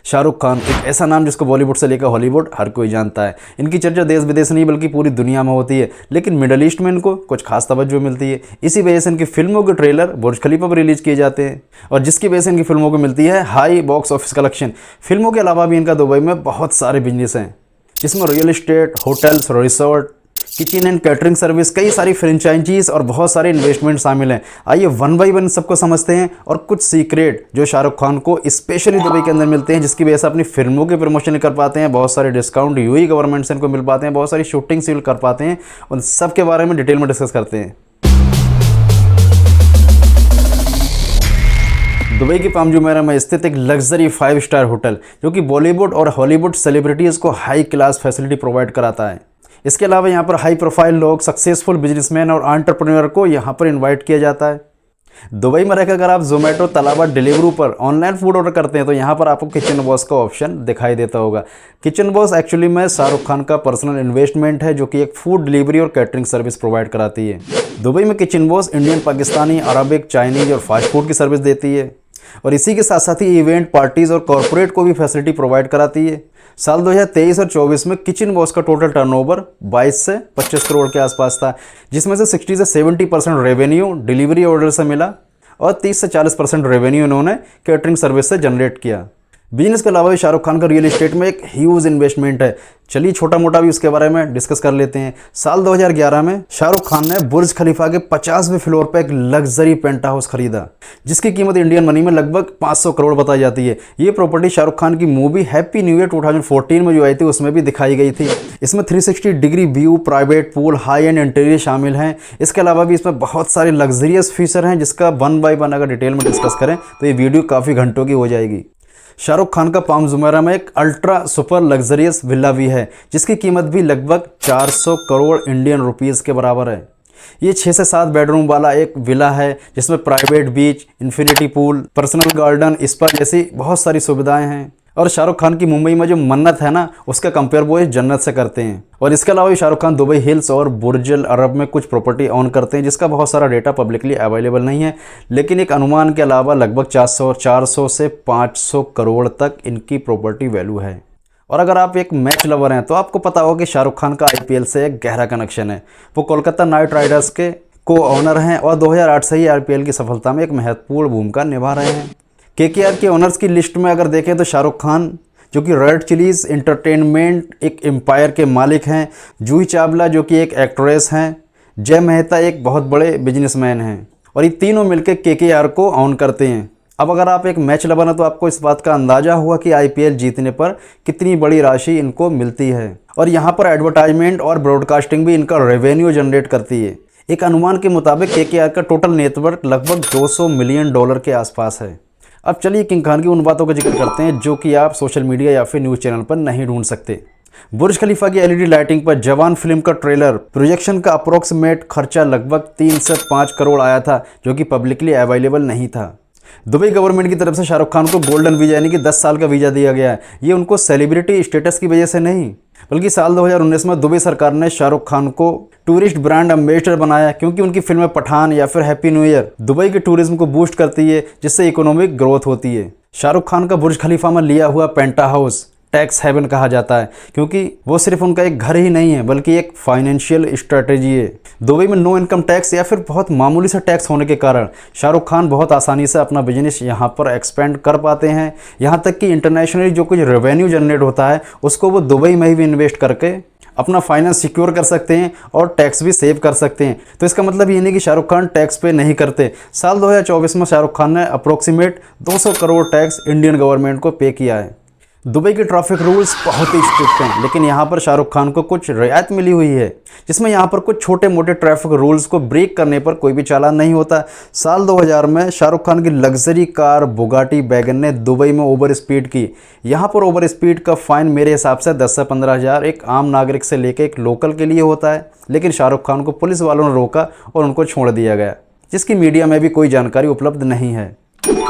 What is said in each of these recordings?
शाहरुख खान एक ऐसा नाम जिसको बॉलीवुड से लेकर हॉलीवुड हर कोई जानता है। इनकी चर्चा देश विदेश नहीं बल्कि पूरी दुनिया में होती है, लेकिन मिडल ईस्ट में इनको कुछ खास तवज्जो मिलती है। इसी वजह से इनकी फिल्मों के ट्रेलर बुर्ज खलीफा पर रिलीज किए जाते हैं और जिसकी वजह से इनकी फिल्मों को मिलती है हाई बॉक्स ऑफिस कलेक्शन। फिल्मों के अलावा भी इनका दुबई में बहुत सारे बिजनेस हैं, जिसमें real estate, hotels, resort, kitchen and catering service, कई सारी फ्रेंचाइजीज और बहुत सारे इन्वेस्टमेंट शामिल हैं। आइए वन बाई वन सबको समझते हैं और कुछ सीक्रेट जो शाहरुख खान को स्पेशली दुबई के अंदर मिलते हैं, जिसकी वजह से अपनी फिल्मों के प्रमोशन कर पाते हैं, बहुत सारे डिस्काउंट यूएई गवर्नमेंट से इनको मिल पाते हैं, बहुत सारी शूटिंग सील कर पाते हैं। उन सब के बारे में डिटेल में डिस्कस करते हैं। दुबई के पाम जुमेरा में स्थित एक लग्जरी 5 स्टार होटल जो कि बॉलीवुड और हॉलीवुड सेलिब्रिटीज़ को हाई क्लास फैसिलिटी प्रोवाइड कराता है। इसके अलावा यहाँ पर हाई प्रोफाइल लोग, सक्सेसफुल बिजनेसमैन और एंटरप्रेन्योर को यहाँ पर इनवाइट किया जाता है। दुबई में रहकर अगर आप जोमेटो, तलाबा, डिलीवरू पर ऑनलाइन फूड ऑर्डर करते हैं तो यहाँ पर आपको किचन बॉस का ऑप्शन दिखाई देता होगा। किचन बॉस एक्चुअली में शाहरुख खान का पर्सनल इन्वेस्टमेंट है जो कि एक फूड डिलीवरी और कैटरिंग सर्विस प्रोवाइड कराती है। दुबई में kitchen boss Indian, Pakistani, Arabic, Chinese और फास्ट फूड की सर्विस देती है और इसी के साथ साथ ही इवेंट, पार्टीज और कॉर्पोरेट को भी फैसिलिटी प्रोवाइड कराती है। साल 2023 और 24 में किचन बॉस का टोटल टर्नओवर 22 से 25 करोड़ के आसपास था, जिसमें से 60 से 70% रेवेन्यू डिलीवरी ऑर्डर से मिला और 30 से 40% रेवेन्यू इन्होंने कैटरिंग सर्विस से जनरेट किया। बिजनेस के अलावा भी शाहरुख खान का रियल एस्टेट में एक ह्यूज इन्वेस्टमेंट है। चलिए छोटा मोटा भी उसके बारे में डिस्कस कर लेते हैं। साल 2011 में शाहरुख खान ने बुर्ज खलीफा के 50वें फ्लोर पर एक लग्जरी पेंट हाउस खरीदा, जिसकी कीमत इंडियन मनी में लगभग 500 करोड़ बताई जाती है। ये प्रॉपर्टी शाहरुख खान की मूवी हैप्पी न्यू ईयर 2014 में जो आई थी उसमें भी दिखाई गई थी। इसमें 360 degree view, private pool, high and interior शामिल हैं। इसके अलावा भी इसमें बहुत सारे लग्जरियस फीचर हैं, जिसका वन बाय वन अगर डिटेल में डिस्कस करें तो ये वीडियो काफ़ी घंटों की हो जाएगी। शाहरुख खान का पाम जुमेरा में एक अल्ट्रा सुपर लग्जरियस विला भी है, जिसकी कीमत भी लगभग 400 करोड़ इंडियन रुपीस के बराबर है। ये 6 से 7 बेडरूम वाला एक विला है, जिसमें private beach, infinity pool, personal garden, spa जैसी बहुत सारी सुविधाएं हैं। और शाहरुख खान की मुंबई में जो मन्नत है ना, उसका कंपेयर वो इस जन्नत से करते हैं। और इसके अलावा भी शाहरुख खान दुबई हिल्स और बुर्ज अल अरब में कुछ प्रॉपर्टी ऑन करते हैं, जिसका बहुत सारा डेटा पब्लिकली अवेलेबल नहीं है, लेकिन एक अनुमान के अलावा लगभग 400 से 500 करोड़ तक इनकी प्रॉपर्टी वैल्यू है। और अगर आप एक मैच लवर हैं तो आपको पता होगा कि शाहरुख खान का आईपीएल से एक गहरा कनेक्शन है। वो कोलकाता नाइट राइडर्स के को ऑनर हैं और 2008 से ही आईपीएल की सफलता में एक महत्वपूर्ण भूमिका निभा रहे हैं। केकेआर के ओनर्स की लिस्ट में अगर देखें तो शाहरुख खान, जो कि रेड चिलीज एंटरटेनमेंट एक एम्पायर के मालिक हैं, जूही चावला जो कि एक एक्ट्रेस हैं, जय मेहता एक बहुत बड़े बिजनेसमैन हैं और ये तीनों मिलकर केकेआर को ऑन करते हैं। अब अगर आप एक मैच लवर हैं तो आपको इस बात का अंदाजा हुआ कि आईपीएल जीतने पर कितनी बड़ी राशि इनको मिलती है और यहाँ पर एडवर्टाइजमेंट और ब्रॉडकास्टिंग भी इनका रेवेन्यू जनरेट करती है। एक अनुमान के मुताबिक केकेआर का टोटल नेटवर्थ लगभग $200 मिलियन के आसपास है। अब चलिए किंग खान की उन बातों का जिक्र करते हैं जो कि आप सोशल मीडिया या फिर न्यूज़ चैनल पर नहीं ढूंढ सकते। बुर्ज खलीफा की एलईडी लाइटिंग पर जवान फिल्म का ट्रेलर प्रोजेक्शन का अप्रोक्सीमेट खर्चा लगभग 3 से 5 करोड़ आया था, जो कि पब्लिकली अवेलेबल नहीं था। दुबई गवर्नमेंट की तरफ से शाहरुख खान को गोल्डन वीज़ा यानी कि 10 साल का वीज़ा दिया गया है। ये उनको सेलिब्रिटी स्टेटस की वजह से नहीं, बल्कि साल 2019 में दुबई सरकार ने शाहरुख खान को टूरिस्ट ब्रांड एम्बेसडर बनाया, क्योंकि उनकी फिल्में पठान या फिर हैप्पी न्यू ईयर दुबई के टूरिज्म को बूस्ट करती है, जिससे इकोनॉमिक ग्रोथ होती है। शाहरुख खान का बुर्ज खलीफा में लिया हुआ पेंटा हाउस टैक्स हेवन कहा जाता है, क्योंकि वो सिर्फ उनका एक घर ही नहीं है बल्कि एक फाइनेंशियल स्ट्रेटेजी है। दुबई में नो इनकम टैक्स या फिर बहुत मामूली सा टैक्स होने के कारण शाहरुख खान बहुत आसानी से अपना बिजनेस यहाँ पर एक्सपेंड कर पाते हैं। यहाँ तक कि इंटरनेशनली जो कुछ रेवेन्यू जनरेट होता है उसको वो दुबई में ही भी इन्वेस्ट करके अपना फाइनेंस सिक्योर कर सकते हैं और टैक्स भी सेव कर सकते हैं। तो इसका मतलब ये नहीं कि शाहरुख खान टैक्स पे नहीं करते। साल 2024 में शाहरुख खान ने approximate 200 crore tax Indian government को पे किया है। दुबई के ट्रैफिक रूल्स बहुत ही स्ट्रिक्ट हैं, लेकिन यहाँ पर शाहरुख खान को कुछ रियायत मिली हुई है, जिसमें यहाँ पर कुछ छोटे मोटे ट्रैफिक रूल्स को ब्रेक करने पर कोई भी चालान नहीं होता। साल 2000 में शाहरुख खान की लग्जरी कार बुगाटी वैगन ने दुबई में ओवर स्पीड की। यहाँ पर ओवर स्पीड का फाइन मेरे हिसाब से 10 से 15 हज़ार एक आम नागरिक से लेकर एक लोकल के लिए होता है, लेकिन शाहरुख खान को पुलिस वालों ने रोका और उनको छोड़ दिया गया, जिसकी मीडिया में भी कोई जानकारी उपलब्ध नहीं है।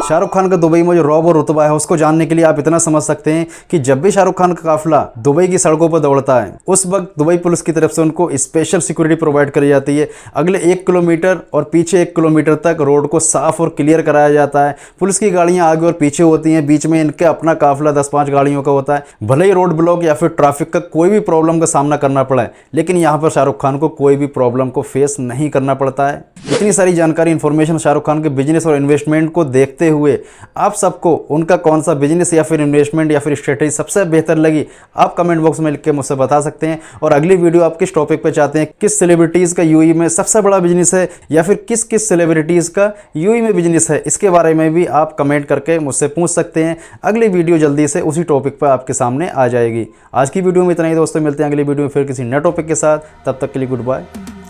शाहरुख खान का दुबई में जो रौब और रुतबा है उसको जानने के लिए आप इतना समझ सकते हैं कि जब भी शाहरुख खान का काफिला दुबई की सड़कों पर दौड़ता है उस वक्त दुबई पुलिस की तरफ से उनको स्पेशल सिक्योरिटी प्रोवाइड करी जाती है। अगले 1 किलोमीटर और पीछे 1 किलोमीटर तक रोड को साफ और क्लियर कराया जाता है। पुलिस की गाड़ियां आगे और पीछे होती हैं, बीच में इनके अपना काफिला 10-5 गाड़ियों का होता है। भले ही रोड ब्लॉक या फिर ट्रैफिक का कोई भी प्रॉब्लम का सामना करना पड़ा लेकिन यहाँ पर शाहरुख खान को कोई भी प्रॉब्लम को फेस नहीं करना पड़ता है। इतनी सारी जानकारी इन्फॉर्मेशन शाहरुख खान के बिजनेस और इन्वेस्टमेंट को देखते हुए आप सबको उनका कौन सा बिजनेस या फिर इन्वेस्टमेंट या फिर स्ट्रेटेजी सबसे बेहतर लगी आप कमेंट बॉक्स में लिख के मुझसे बता सकते हैं। और अगली वीडियो आप किस टॉपिक पे चाहते हैं, किस सेलिब्रिटीज़ का यूएई में सबसे बड़ा बिजनेस है या फिर किस किस सेलिब्रिटीज़ का यूएई में बिजनेस है, इसके बारे में भी आप कमेंट करके मुझसे पूछ सकते हैं। अगली वीडियो जल्दी से उसी टॉपिक पर आपके सामने आ जाएगी। आज की वीडियो में इतना ही दोस्तों, मिलते हैं अगली वीडियो में फिर किसी नए टॉपिक के साथ। तब तक के लिए गुड बाय,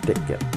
टेक केयर।